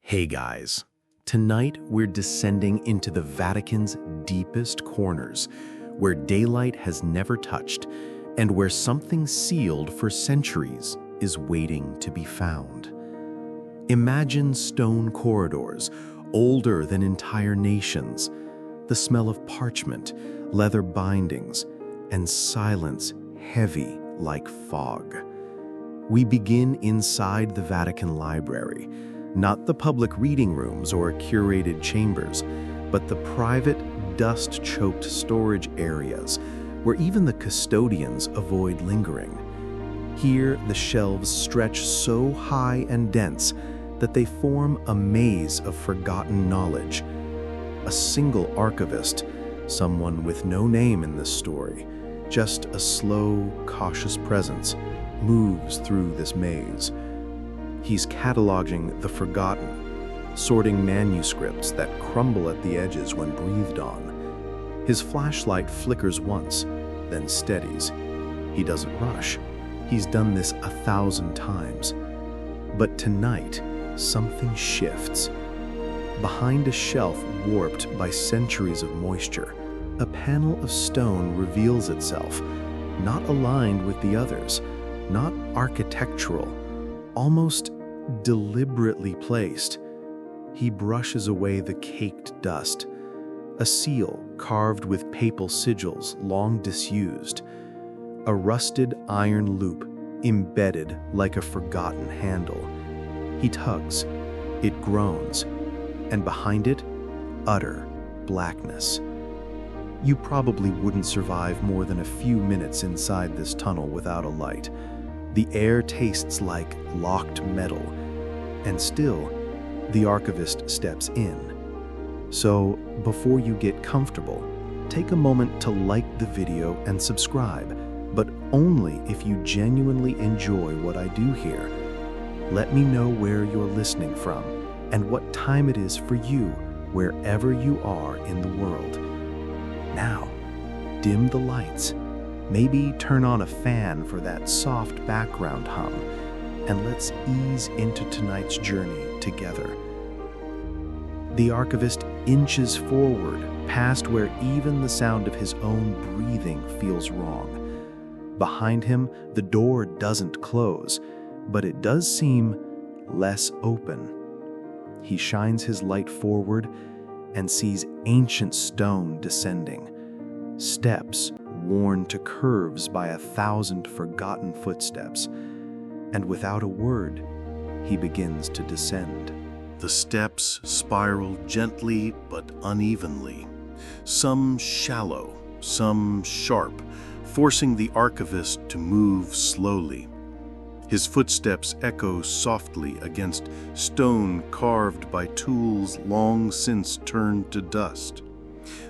Hey guys, tonight we're descending into the Vatican's deepest corners, where daylight has never touched, and where something sealed for centuries is waiting to be found. Imagine stone corridors, older than entire nations, the smell of parchment, leather bindings, and silence heavy like fog. We begin inside the Vatican Library, not the public reading rooms or curated chambers, but the private, dust-choked storage areas where even the custodians avoid lingering. Here, the shelves stretch so high and dense that they form a maze of forgotten knowledge. A single archivist, someone with no name in this story, just a slow, cautious presence, moves through this maze. He's cataloging the forgotten, sorting manuscripts that crumble at the edges when breathed on. His flashlight flickers once, then steadies. He doesn't rush. He's done this 1,000 times. But tonight, something shifts. Behind a shelf warped by centuries of moisture, a panel of stone reveals itself, not aligned with the others, not architectural, almost deliberately placed. He brushes away the caked dust, a seal carved with papal sigils long disused, a rusted iron loop embedded like a forgotten handle. He tugs, it groans, and behind it, utter blackness. You probably wouldn't survive more than a few minutes inside this tunnel without a light. The air tastes like locked metal, and still, the archivist steps in. So, before you get comfortable, take a moment to like the video and subscribe, but only if you genuinely enjoy what I do here. Let me know where you're listening from and what time it is for you, wherever you are in the world. Now, dim the lights. Maybe turn on a fan for that soft background hum, and let's ease into tonight's journey together. The archivist inches forward, past where even the sound of his own breathing feels wrong. Behind him, the door doesn't close, but it does seem less open. He shines his light forward and sees ancient stone descending, steps worn to curves by 1,000 forgotten footsteps, and without a word, he begins to descend. The steps spiral gently but unevenly, some shallow, some sharp, forcing the archivist to move slowly. His footsteps echo softly against stone carved by tools long since turned to dust.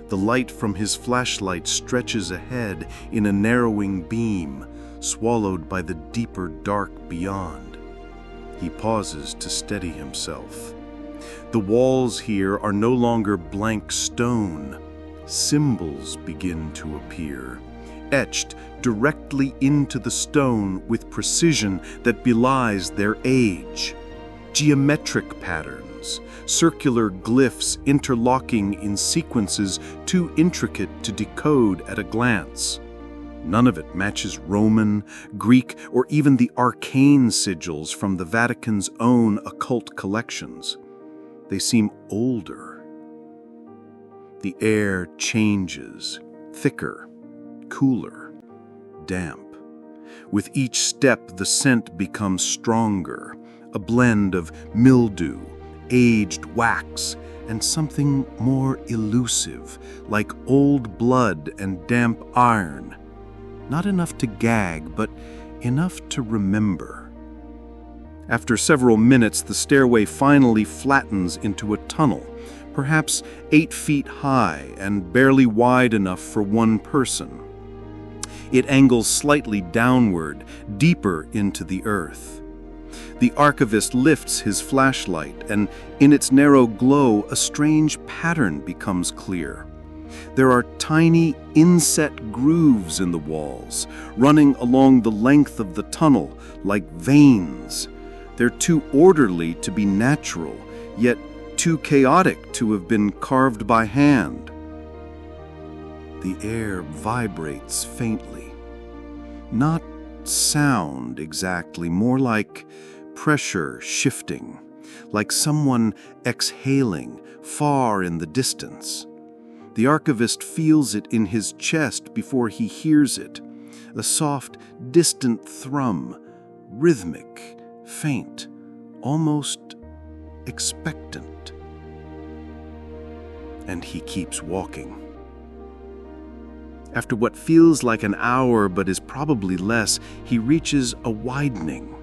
The light from his flashlight stretches ahead in a narrowing beam, swallowed by the deeper dark beyond. He pauses to steady himself. The walls here are no longer blank stone. Symbols begin to appear, etched directly into the stone with precision that belies their age. Geometric patterns, circular glyphs interlocking in sequences too intricate to decode at a glance. None of it matches Roman, Greek, or even the arcane sigils from the Vatican's own occult collections. They seem older. The air changes, thicker, cooler, damp. With each step, the scent becomes stronger, a blend of mildew, aged wax, and something more elusive, like old blood and damp iron. Not enough to gag, but enough to remember. After several minutes, the stairway finally flattens into a tunnel, perhaps 8 feet high and barely wide enough for one person. It angles slightly downward, deeper into the earth. The archivist lifts his flashlight, and in its narrow glow, a strange pattern becomes clear. There are tiny, inset grooves in the walls, running along the length of the tunnel like veins. They're too orderly to be natural, yet too chaotic to have been carved by hand. The air vibrates faintly. Not sound exactly, more like pressure shifting, like someone exhaling far in the distance. The archivist feels it in his chest before he hears it, a soft, distant thrum, rhythmic, faint, almost expectant. And he keeps walking. After what feels like an hour but is probably less, he reaches a widening.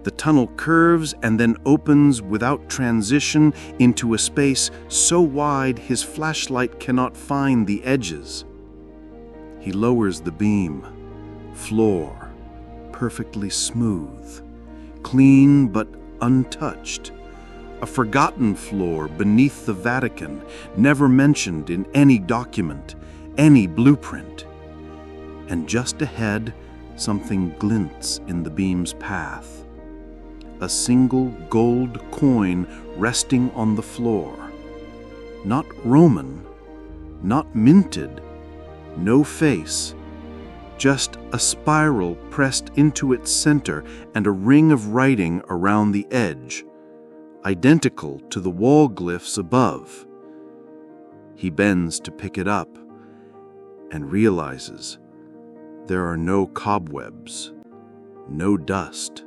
The tunnel curves and then opens without transition into a space so wide his flashlight cannot find the edges. He lowers the beam. Floor, perfectly smooth, clean but untouched. A forgotten floor beneath the Vatican, never mentioned in any document, any blueprint. And just ahead, something glints in the beam's path. A single gold coin resting on the floor. Not Roman, not minted, no face, just a spiral pressed into its center and a ring of writing around the edge, identical to the wall glyphs above. He bends to pick it up and realizes there are no cobwebs, no dust.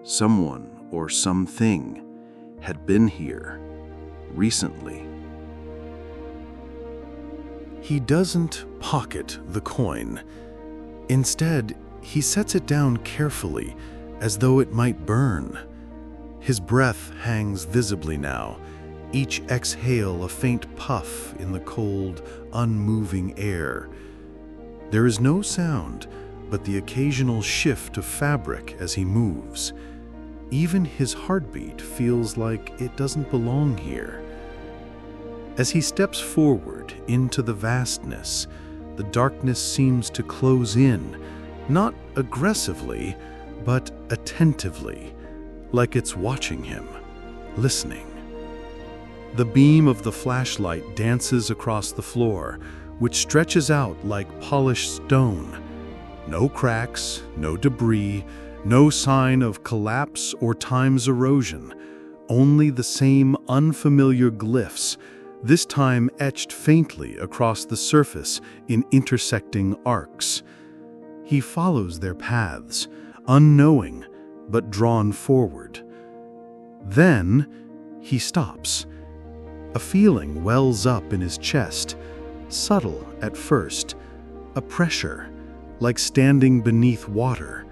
Someone or something had been here recently. He doesn't pocket the coin. Instead, he sets it down carefully, as though it might burn. His breath hangs visibly now, each exhale a faint puff in the cold, unmoving air. There is no sound, but the occasional shift of fabric as he moves. Even his heartbeat feels like it doesn't belong here. As he steps forward into the vastness, the darkness seems to close in, not aggressively, but attentively, like it's watching him, listening. The beam of the flashlight dances across the floor, which stretches out like polished stone. No cracks, no debris, no sign of collapse or time's erosion, only the same unfamiliar glyphs, this time etched faintly across the surface in intersecting arcs. He follows their paths, unknowing but drawn forward. Then he stops. A feeling wells up in his chest, subtle at first, a pressure, like standing beneath water.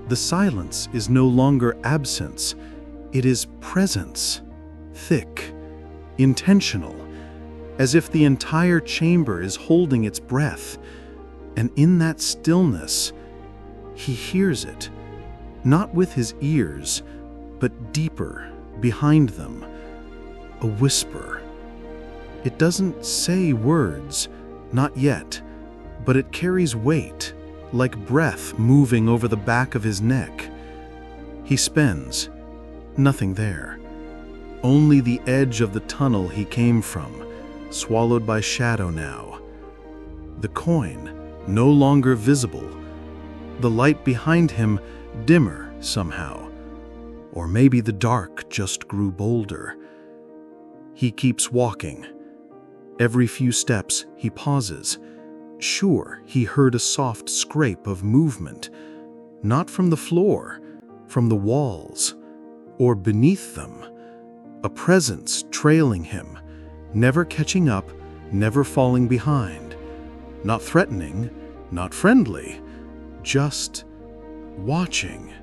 The silence is no longer absence, it is presence, thick, intentional, as if the entire chamber is holding its breath. And in that stillness, he hears it, not with his ears, but deeper, behind them, a whisper. It doesn't say words, not yet, but it carries weight, like breath moving over the back of his neck. He spins, nothing there. Only the edge of the tunnel he came from, swallowed by shadow now. The coin, no longer visible. The light behind him, dimmer somehow. Or maybe the dark just grew bolder. He keeps walking. Every few steps, he pauses. Sure, he heard a soft scrape of movement, not from the floor, from the walls, or beneath them. A presence trailing him, never catching up, never falling behind. Not threatening, not friendly, just watching.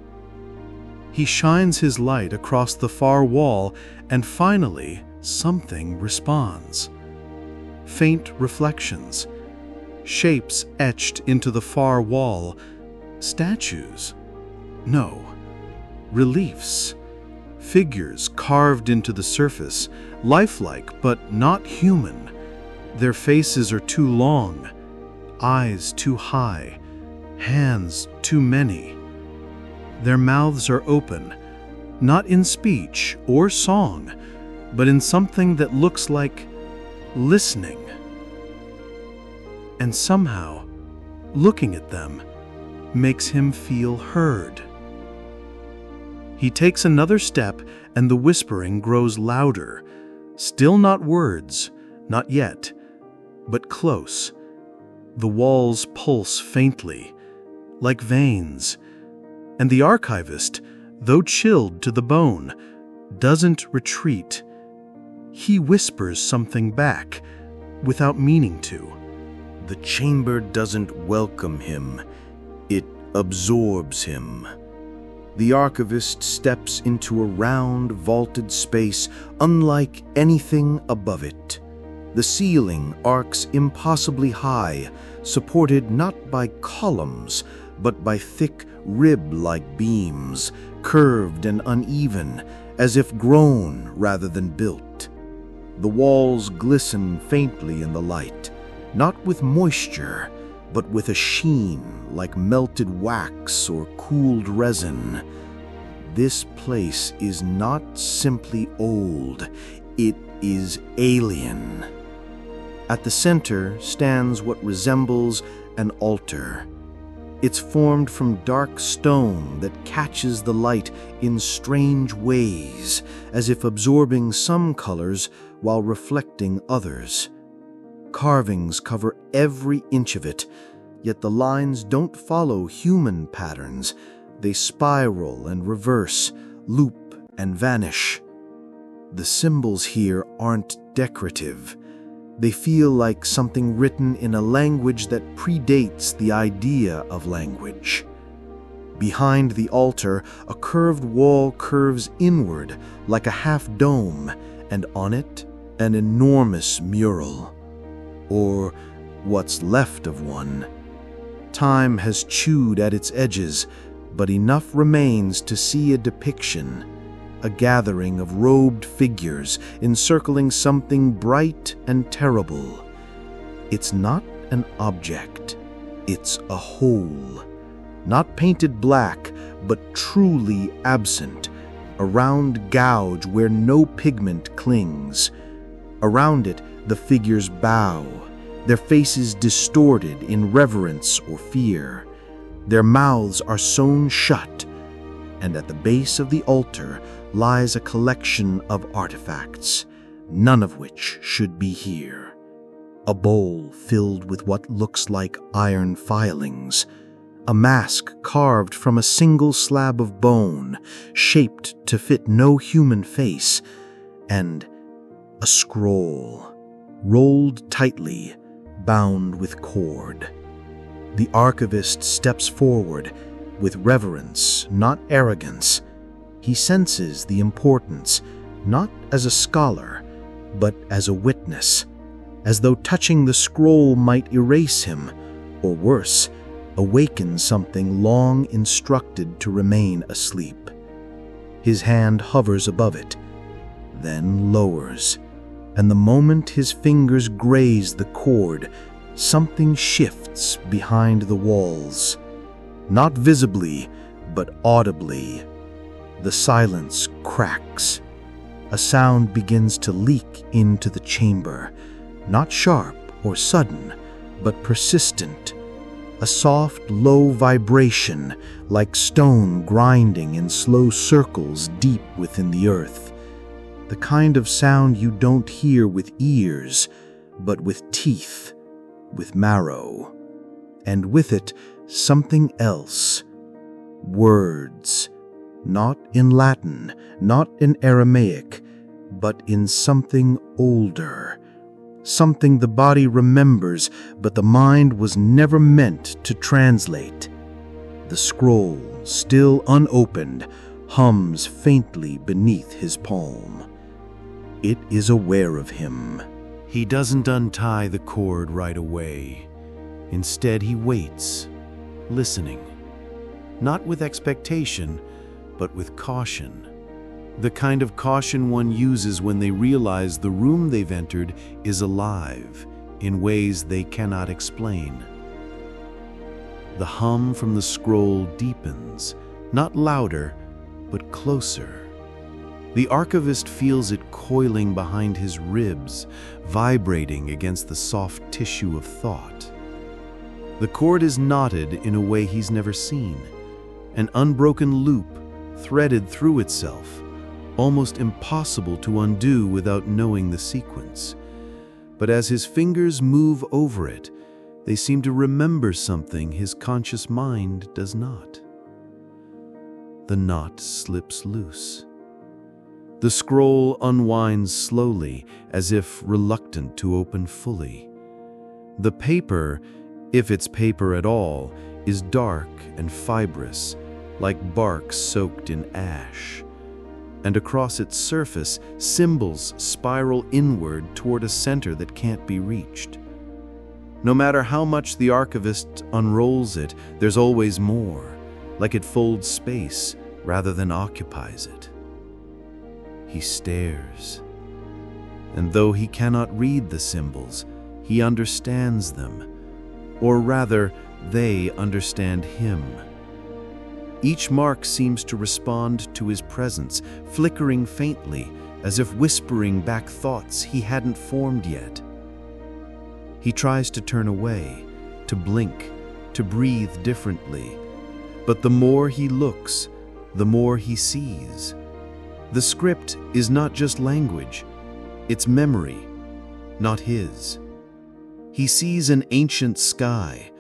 He shines his light across the far wall, and finally, something responds. Faint reflections, shapes etched into the far wall, statues. No, reliefs, figures carved into the surface, lifelike but not human. Their faces are too long, eyes too high, hands too many. Their mouths are open, not in speech or song, but in something that looks like listening. And somehow, looking at them makes him feel heard. He takes another step, and the whispering grows louder. Still not words, not yet, but close. The walls pulse faintly, like veins, and the archivist, though chilled to the bone, doesn't retreat. He whispers something back, without meaning to. The chamber doesn't welcome him, it absorbs him. The archivist steps into a round, vaulted space unlike anything above it. The ceiling arcs impossibly high, supported not by columns, but by thick rib-like beams, curved and uneven, as if grown rather than built. The walls glisten faintly in the light, not with moisture, but with a sheen like melted wax or cooled resin. This place is not simply old, it is alien. At the center stands what resembles an altar. It's formed from dark stone that catches the light in strange ways, as if absorbing some colors while reflecting others. Carvings cover every inch of it, yet the lines don't follow human patterns. They spiral and reverse, loop and vanish. The symbols here aren't decorative. They feel like something written in a language that predates the idea of language. Behind the altar, a curved wall curves inward like a half dome, and on it, an enormous mural. Or what's left of one. Time has chewed at its edges, but enough remains to see a depiction, a gathering of robed figures encircling something bright and terrible. It's not an object, it's a whole. Not painted black, but truly absent, a round gouge where no pigment clings. Around it, the figures bow, their faces distorted in reverence or fear. Their mouths are sewn shut, and at the base of the altar lies a collection of artifacts, none of which should be here. A bowl filled with what looks like iron filings, a mask carved from a single slab of bone, shaped to fit no human face, and a scroll, rolled tightly, bound with cord. The archivist steps forward with reverence, not arrogance. He senses the importance, not as a scholar, but as a witness, as though touching the scroll might erase him, or worse, awaken something long instructed to remain asleep. His hand hovers above it, then lowers, and the moment his fingers graze the cord, something shifts behind the walls. Not visibly, but audibly. The silence cracks. A sound begins to leak into the chamber, not sharp or sudden, but persistent. A soft, low vibration, like stone grinding in slow circles deep within the earth. The kind of sound you don't hear with ears, but with teeth, with marrow. And with it, something else. Words. Not in Latin, not in Aramaic, but in something older. Something the body remembers, but the mind was never meant to translate. The scroll, still unopened, hums faintly beneath his palm. It is aware of him. He doesn't untie the cord right away. Instead, he waits, listening. Not with expectation, but with caution. The kind of caution one uses when they realize the room they've entered is alive in ways they cannot explain. The hum from the scroll deepens, not louder, but closer. The archivist feels it coiling behind his ribs, vibrating against the soft tissue of thought. The cord is knotted in a way he's never seen, an unbroken loop threaded through itself, almost impossible to undo without knowing the sequence. But as his fingers move over it, they seem to remember something his conscious mind does not. The knot slips loose. The scroll unwinds slowly, as if reluctant to open fully. The paper, if it's paper at all, is dark and fibrous, like bark soaked in ash. And across its surface, symbols spiral inward toward a center that can't be reached. No matter how much the archivist unrolls it, there's always more, like it folds space rather than occupies it. He stares, and though he cannot read the symbols, he understands them, or rather, they understand him. Each mark seems to respond to his presence, flickering faintly, as if whispering back thoughts he hadn't formed yet. He tries to turn away, to blink, to breathe differently, but the more he looks, the more he sees. The script is not just language, it's memory, not his. He sees an ancient sky,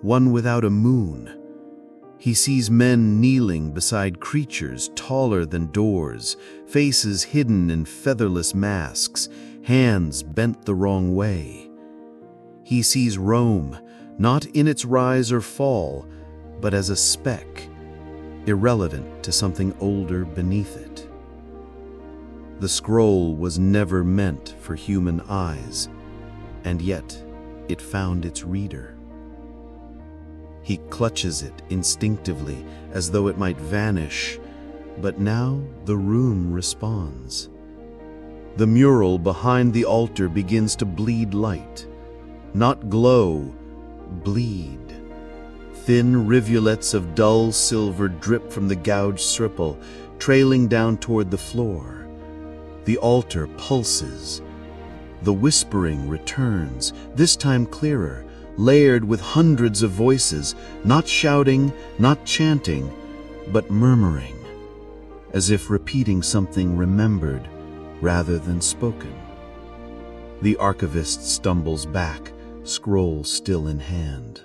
one without a moon. He sees men kneeling beside creatures taller than doors, faces hidden in featherless masks, hands bent the wrong way. He sees Rome, not in its rise or fall, but as a speck, irrelevant to something older beneath it. The scroll was never meant for human eyes, and yet it found its reader. He clutches it instinctively, as though it might vanish, but now the room responds. The mural behind the altar begins to bleed light, not glow, bleed. Thin rivulets of dull silver drip from the gouged stipple, trailing down toward the floor. The altar pulses. The whispering returns, this time clearer, layered with hundreds of voices, not shouting, not chanting, but murmuring, as if repeating something remembered rather than spoken. The archivist stumbles back, scroll still in hand.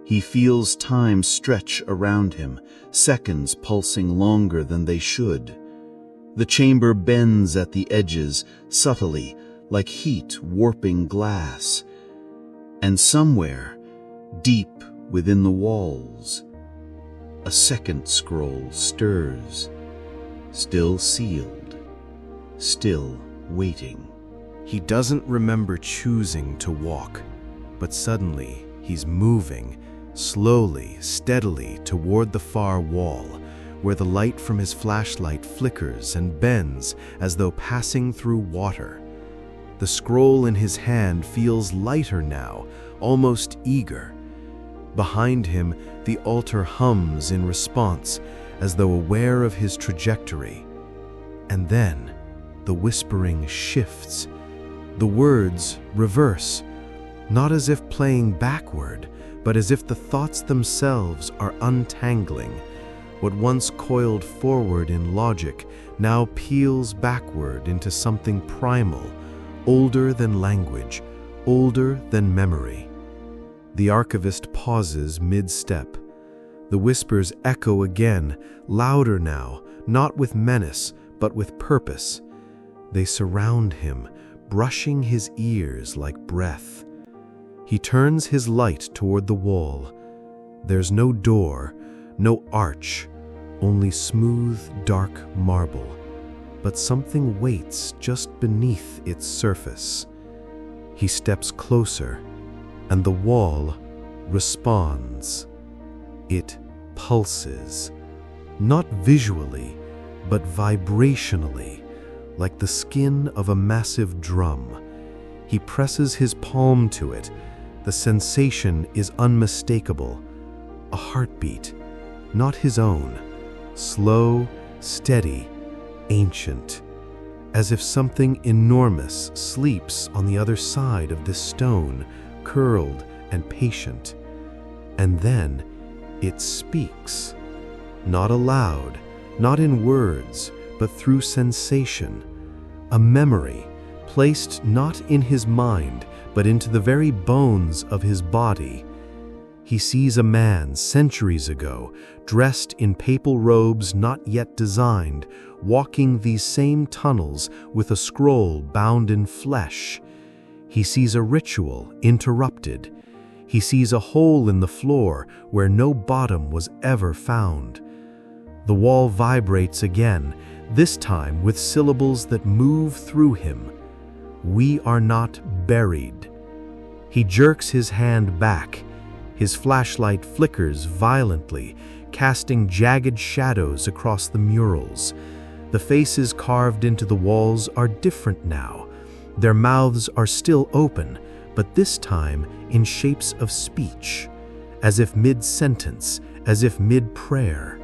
He feels time stretch around him, seconds pulsing longer than they should. The chamber bends at the edges, subtly, like heat warping glass. And somewhere, deep within the walls, a second scroll stirs, still sealed, still waiting. He doesn't remember choosing to walk, but suddenly he's moving, slowly, steadily toward the far wall, where the light from his flashlight flickers and bends as though passing through water. The scroll in his hand feels lighter now, almost eager. Behind him, the altar hums in response, as though aware of his trajectory. And then, the whispering shifts. The words reverse, not as if playing backward, but as if the thoughts themselves are untangling. What once coiled forward in logic now peels backward into something primal, older than language, older than memory. The archivist pauses mid-step. The whispers echo again, louder now, not with menace, but with purpose. They surround him, brushing his ears like breath. He turns his light toward the wall. There's no door, no arch, only smooth, dark marble. But something waits just beneath its surface. He steps closer, and the wall responds. It pulses, not visually, but vibrationally, like the skin of a massive drum. He presses his palm to it. The sensation is unmistakable. A heartbeat, not his own, slow, steady, ancient, as if something enormous sleeps on the other side of this stone, curled and patient. And then it speaks, not aloud, not in words, but through sensation, a memory placed not in his mind, but into the very bones of his body. He sees a man centuries ago, dressed in papal robes not yet designed, walking these same tunnels with a scroll bound in flesh. He sees a ritual interrupted. He sees a hole in the floor where no bottom was ever found. The wall vibrates again, this time with syllables that move through him. We are not buried. He jerks his hand back. His flashlight flickers violently, casting jagged shadows across the murals. The faces carved into the walls are different now. Their mouths are still open, but this time in shapes of speech, as if mid-sentence, as if mid-prayer.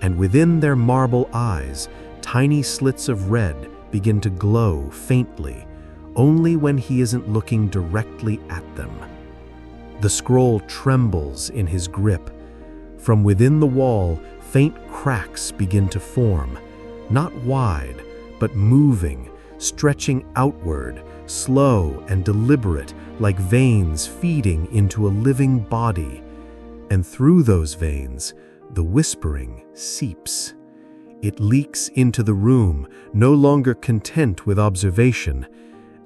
And within their marble eyes, tiny slits of red begin to glow faintly, only when he isn't looking directly at them. The scroll trembles in his grip. From within the wall, faint cracks begin to form, not wide, but moving, stretching outward, slow and deliberate, like veins feeding into a living body. And through those veins, the whispering seeps. It leaks into the room, no longer content with observation,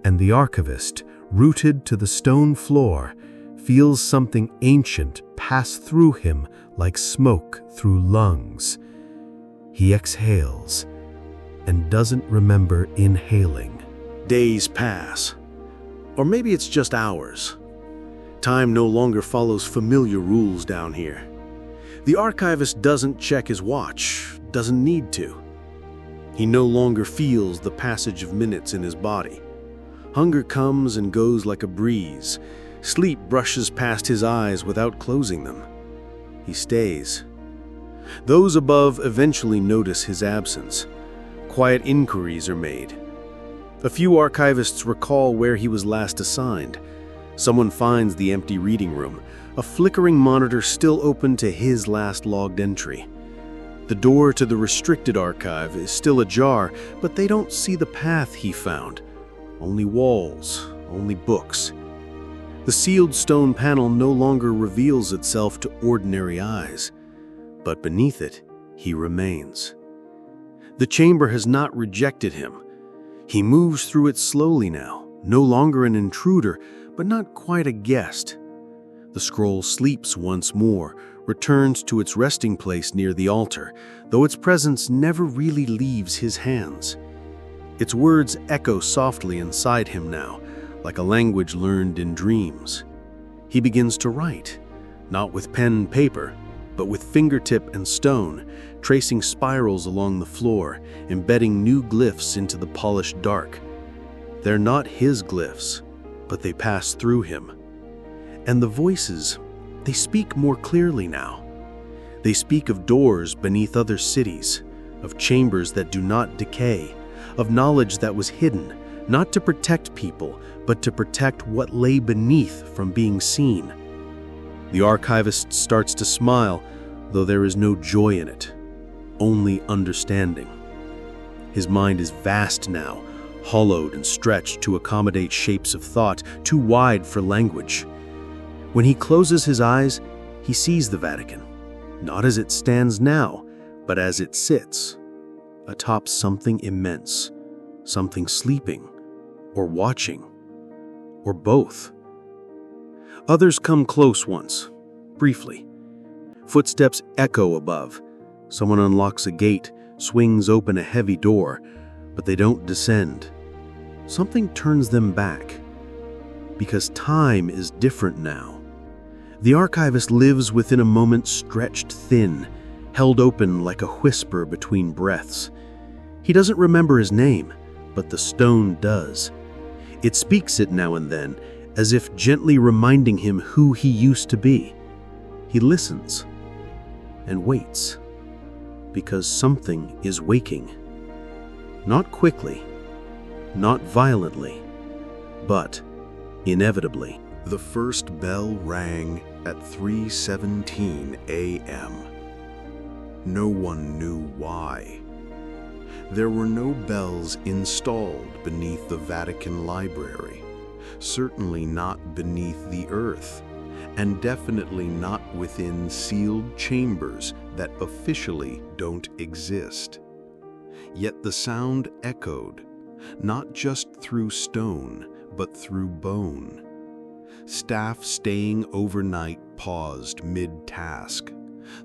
and the archivist, rooted to the stone floor, feels something ancient pass through him like smoke through lungs. He exhales and doesn't remember inhaling. Days pass. Or maybe it's just hours. Time no longer follows familiar rules down here. The archivist doesn't check his watch, doesn't need to. He no longer feels the passage of minutes in his body. Hunger comes and goes like a breeze. Sleep brushes past his eyes without closing them. He stays. Those above eventually notice his absence. Quiet inquiries are made. A few archivists recall where he was last assigned. Someone finds the empty reading room, a flickering monitor still open to his last logged entry. The door to the restricted archive is still ajar, but they don't see the path he found. Only walls, only books. The sealed stone panel no longer reveals itself to ordinary eyes, but beneath it, he remains. The chamber has not rejected him. He moves through it slowly now, no longer an intruder, but not quite a guest. The scroll sleeps once more, returns to its resting place near the altar, though its presence never really leaves his hands. Its words echo softly inside him now, like a language learned in dreams. He begins to write, not with pen and paper, but with fingertip and stone, tracing spirals along the floor, embedding new glyphs into the polished dark. They're not his glyphs, but they pass through him. And the voices, they speak more clearly now. They speak of doors beneath other cities, of chambers that do not decay, of knowledge that was hidden, not to protect people, but to protect what lay beneath from being seen. The archivist starts to smile, though there is no joy in it, only understanding. His mind is vast now, hollowed and stretched to accommodate shapes of thought too wide for language. When he closes his eyes, he sees the Vatican, not as it stands now, but as it sits, atop something immense, something sleeping, or watching, or both. Others come close once, briefly. Footsteps echo above. Someone unlocks a gate, swings open a heavy door, but they don't descend. Something turns them back, because time is different now. The archivist lives within a moment stretched thin, held open like a whisper between breaths. He doesn't remember his name, but the stone does. It speaks it now and then, as if gently reminding him who he used to be. He listens and waits, because something is waking. Not quickly, not violently, but inevitably. The first bell rang at 3:17 a.m. No one knew why. There were no bells installed beneath the Vatican library, certainly not beneath the earth, and definitely not within sealed chambers that officially don't exist. Yet the sound echoed, not just through stone, but through bone. Staff staying overnight paused mid-task.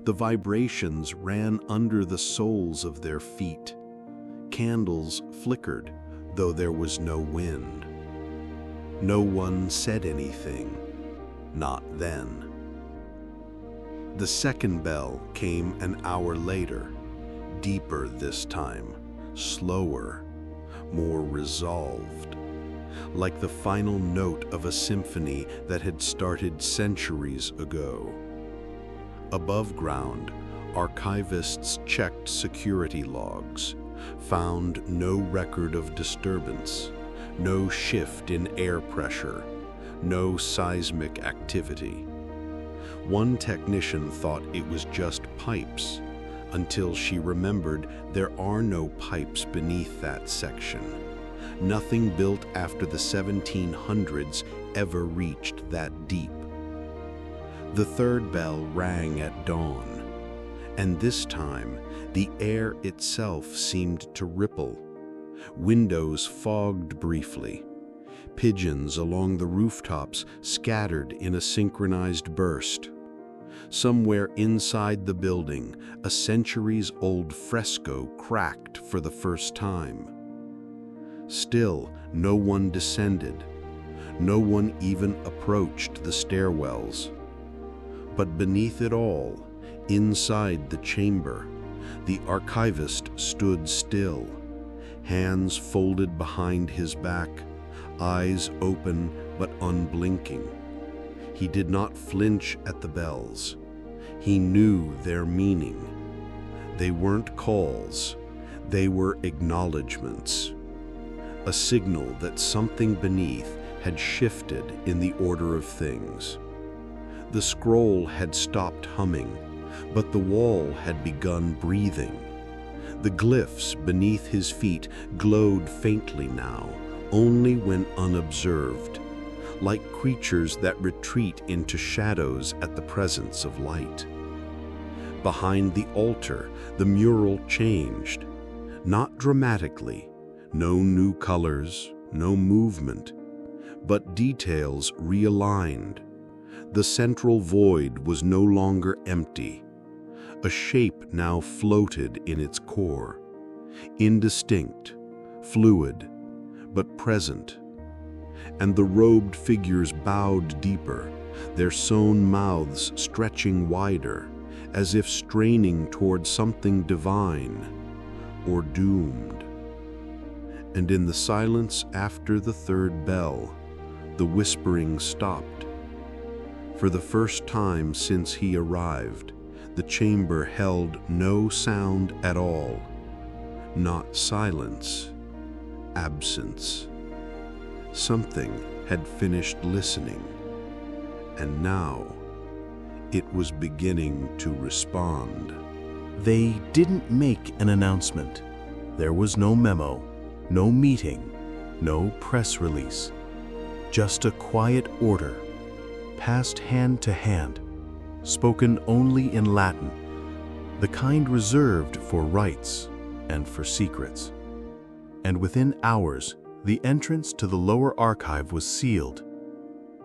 The vibrations ran under the soles of their feet. Candles flickered, though there was no wind. No one said anything, not then. The second bell came an hour later, deeper this time, slower, more resolved, like the final note of a symphony that had started centuries ago. Above ground, archivists checked security logs, found no record of disturbance, no shift in air pressure, no seismic activity. One technician thought it was just pipes, until she remembered there are no pipes beneath that section. Nothing built after the 1700s ever reached that deep. The third bell rang at dawn, and this time the air itself seemed to ripple. Windows fogged briefly. Pigeons along the rooftops scattered in a synchronized burst. Somewhere inside the building, a centuries-old fresco cracked for the first time. Still, no one descended. No one even approached the stairwells. But beneath it all, inside the chamber, the archivist stood still, hands folded behind his back, eyes open but unblinking. He did not flinch at the bells. He knew their meaning. They weren't calls, they were acknowledgments. A signal that something beneath had shifted in the order of things. The scroll had stopped humming, but the wall had begun breathing. The glyphs beneath his feet glowed faintly now, only when unobserved, like creatures that retreat into shadows at the presence of light. Behind the altar, the mural changed, not dramatically, no new colors, no movement, but details realigned. The central void was no longer empty. A shape now floated in its core, indistinct, fluid, but present. And the robed figures bowed deeper, their sewn mouths stretching wider, as if straining toward something divine or doomed. And in the silence after the third bell, the whispering stopped. For the first time since he arrived, the chamber held no sound at all. Not silence, absence. Something had finished listening, and now it was beginning to respond. They didn't make an announcement. There was no memo, no meeting, no press release. Just a quiet order, passed hand to hand, spoken only in Latin, the kind reserved for rites and for secrets. And within hours, the entrance to the lower archive was sealed.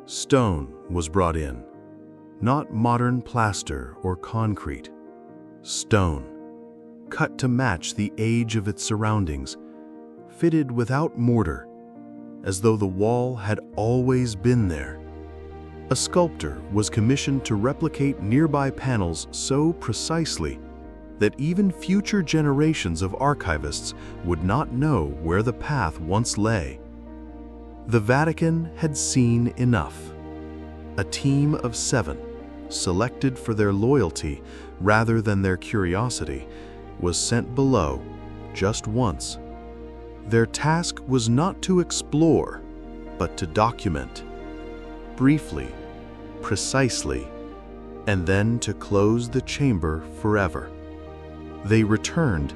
Stone was brought in, not modern plaster or concrete. Stone, cut to match the age of its surroundings, fitted without mortar, as though the wall had always been there. A sculptor was commissioned to replicate nearby panels so precisely that even future generations of archivists would not know where the path once lay. The Vatican had seen enough. A team of 7, selected for their loyalty rather than their curiosity, was sent below just once Their task was not to explore, but to document, briefly, precisely, and then to close the chamber forever. They returned,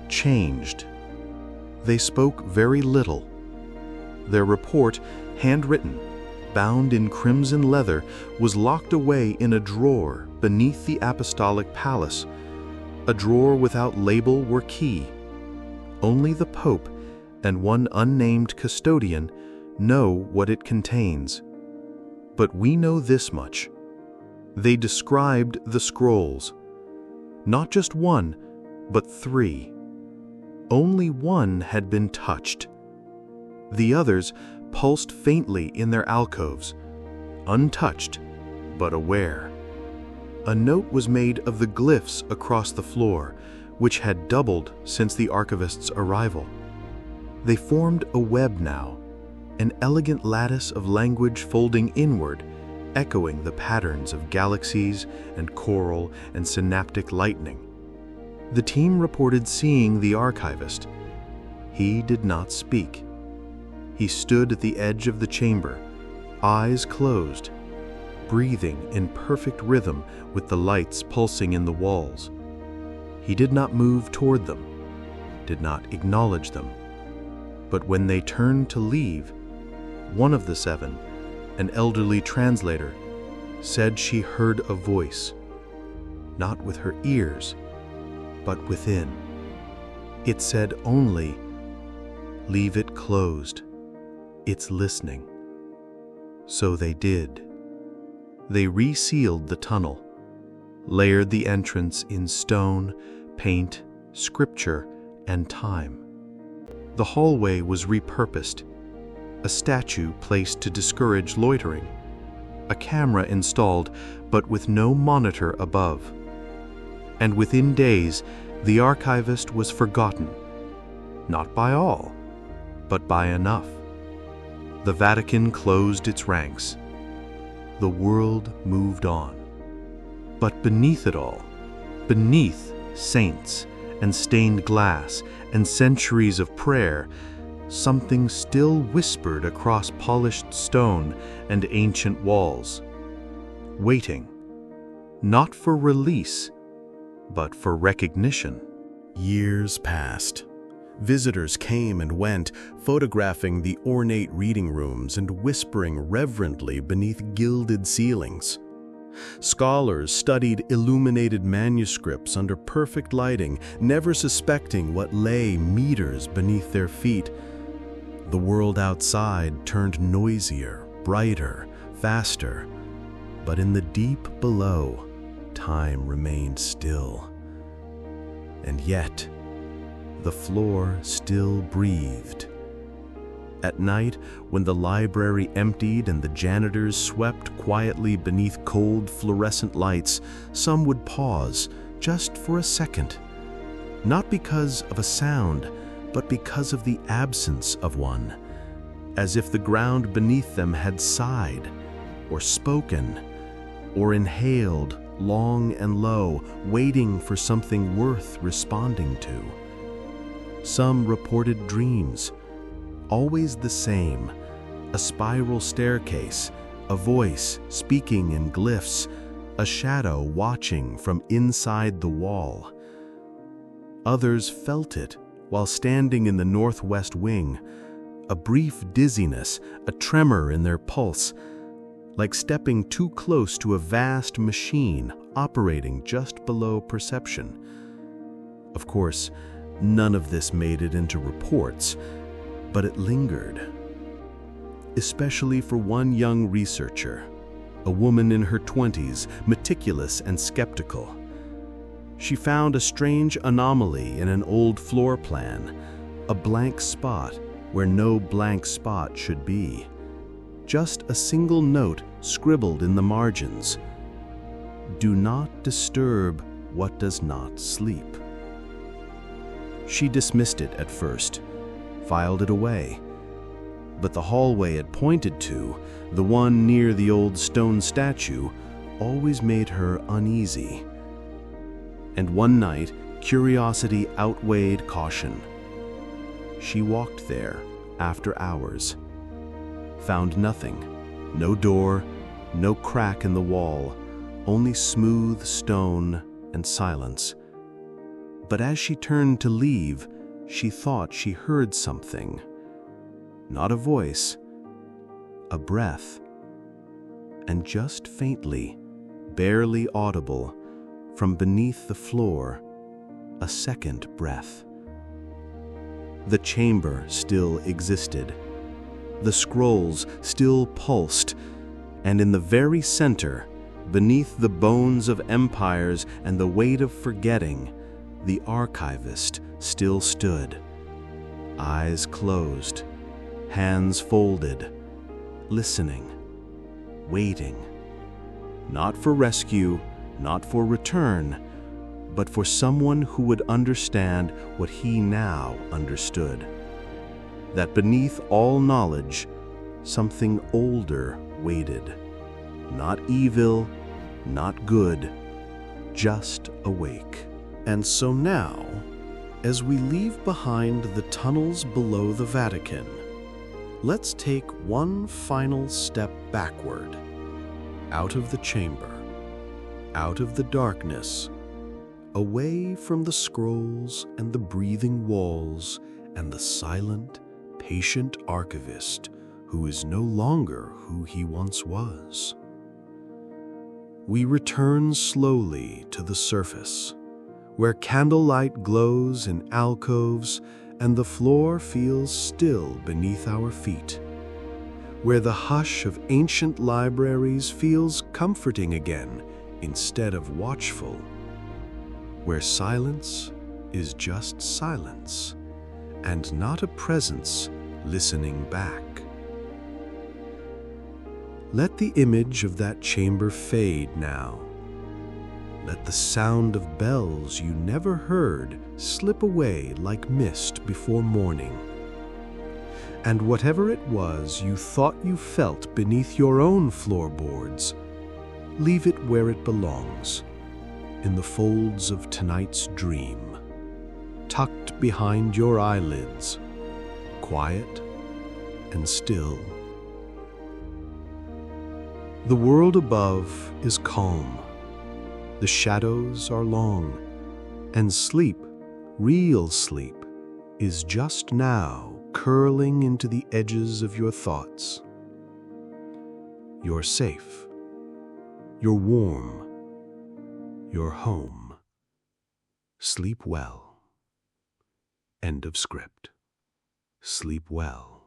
changed. They spoke very little. Their report, handwritten, bound in crimson leather, was locked away in a drawer beneath the apostolic palace, a drawer without label or key. Only the Pope and one unnamed custodian know what it contains. But we know this much. They described the scrolls. Not just one, but 3. Only one had been touched. The others pulsed faintly in their alcoves, untouched but aware. A note was made of the glyphs across the floor, which had doubled since the archivist's arrival. They formed a web now, an elegant lattice of language folding inward, echoing the patterns of galaxies and coral and synaptic lightning. The team reported seeing the archivist. He did not speak. He stood at the edge of the chamber, eyes closed, breathing in perfect rhythm with the lights pulsing in the walls. He did not move toward them, did not acknowledge them. But when they turned to leave, one of the 7, an elderly translator, said she heard a voice, not with her ears, but within. It said only, "Leave it closed. It's listening." So they did. They resealed the tunnel, layered the entrance in stone, paint, scripture, and time. The hallway was repurposed, a statue placed to discourage loitering, a camera installed, but with no monitor above. And within days, the archivist was forgotten, not by all, but by enough. The Vatican closed its ranks. The world moved on. But beneath it all, beneath saints and stained glass and centuries of prayer, something still whispered across polished stone and ancient walls, waiting, not for release, but for recognition. Years passed. Visitors came and went, photographing the ornate reading rooms and whispering reverently beneath gilded ceilings. Scholars studied illuminated manuscripts under perfect lighting, never suspecting what lay meters beneath their feet. The world outside turned noisier, brighter, faster, but in the deep below, time remained still. And yet, the floor still breathed. At night, when the library emptied and the janitors swept quietly beneath cold fluorescent lights, some would pause just for a second, not because of a sound, but because of the absence of one, as if the ground beneath them had sighed, or spoken, or inhaled long and low, waiting for something worth responding to. Some reported dreams, always the same, a spiral staircase, a voice speaking in glyphs, a shadow watching from inside the wall. Others felt it while standing in the northwest wing, a brief dizziness, a tremor in their pulse, like stepping too close to a vast machine operating just below perception. Of course, none of this made it into reports, but it lingered. Especially for one young researcher, a woman in her 20s, meticulous and skeptical. She found a strange anomaly in an old floor plan, a blank spot where no blank spot should be. Just a single note scribbled in the margins. Do not disturb what does not sleep. She dismissed it at first, filed it away. But the hallway it pointed to, the one near the old stone statue, always made her uneasy. And one night, curiosity outweighed caution. She walked there after hours. Found nothing. No door, no crack in the wall, only smooth stone and silence. But as she turned to leave, she thought she heard something. Not a voice, a breath. And just faintly, barely audible, from beneath the floor, a second breath. The chamber still existed. The scrolls still pulsed, and in the very center, beneath the bones of empires and the weight of forgetting, the archivist still stood, eyes closed, hands folded, listening, waiting, not for rescue, not for return, but for someone who would understand what he now understood. That beneath all knowledge, something older waited. Not evil, not good, just awake. And so now, as we leave behind the tunnels below the Vatican, let's take one final step backward, out of the chamber, out of the darkness, away from the scrolls and the breathing walls and the silent, patient archivist who is no longer who he once was. We return slowly to the surface, where candlelight glows in alcoves and the floor feels still beneath our feet, where the hush of ancient libraries feels comforting again instead of watchful, where silence is just silence and not a presence listening back. Let the image of that chamber fade now. Let the sound of bells you never heard slip away like mist before morning. And whatever it was you thought you felt beneath your own floorboards, leave it where it belongs, in the folds of tonight's dream, tucked behind your eyelids, quiet and still. The world above is calm. The shadows are long, and sleep, real sleep, is just now curling into the edges of your thoughts. You're safe. You're warm. You're home. Sleep well. End of script. Sleep well.